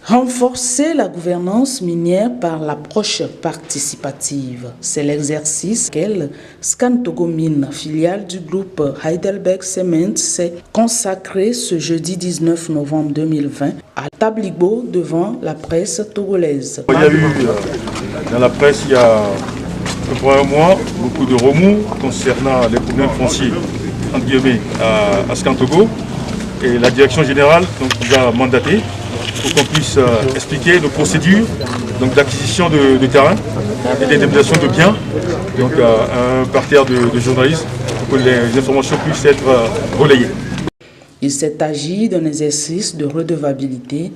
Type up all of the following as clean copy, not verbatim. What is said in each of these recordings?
Renforcer la gouvernance minière par l'approche participative. C'est l'exercice qu'elle, Scan Togo Mine, filiale du groupe Heidelberg Cement, s'est consacré ce jeudi 19 novembre 2020 à Tabligo devant la presse togolaise. Il y a eu dans la presse il y a à peu près un mois beaucoup de remous concernant les problèmes fonciers entre guillemets à Scan Togo, et la direction générale nous a mandaté pour qu'on puisse expliquer nos procédures d'acquisition de terrain et d'indemnisation de biens à un parterre de journalistes pour que les informations puissent être relayées. Il s'est agi d'un exercice de redevabilité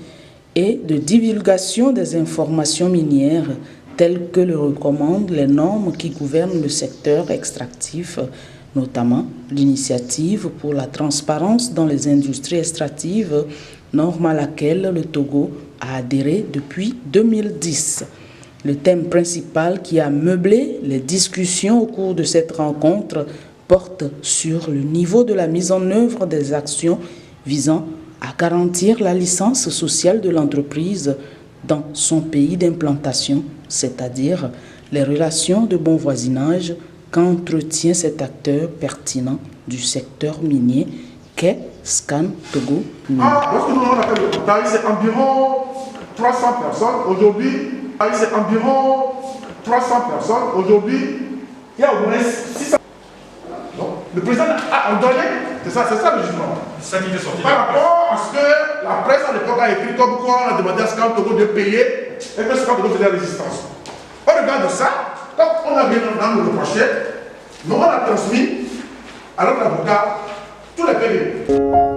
et de divulgation des informations minières telles que le recommandent les normes qui gouvernent le secteur extractif, notamment l'initiative pour la transparence dans les industries extractives, norme à laquelle le Togo a adhéré depuis 2010. Le thème principal qui a meublé les discussions au cours de cette rencontre porte sur le niveau de la mise en œuvre des actions visant à garantir la licence sociale de l'entreprise dans son pays d'implantation, c'est-à-dire les relations de bon voisinage qu'entretient cet acteur pertinent du secteur minier qu'est Scan Togo Mine. Lorsque nous on appelle le portail, c'est environ 300 personnes. Aujourd'hui, c'est environ 300 personnes. Aujourd'hui, il y a au moins 600. Donc, le président a ordonné, c'est ça le jugement. Par rapport à ce que la presse à l'époque a écrit, comme quoi on a demandé à Scan Togo de payer et que Scan Togo faisait la résistance. Au regard de ça, comme on a bien dans le reproché, nous on a transmis à notre avocat tous les payés.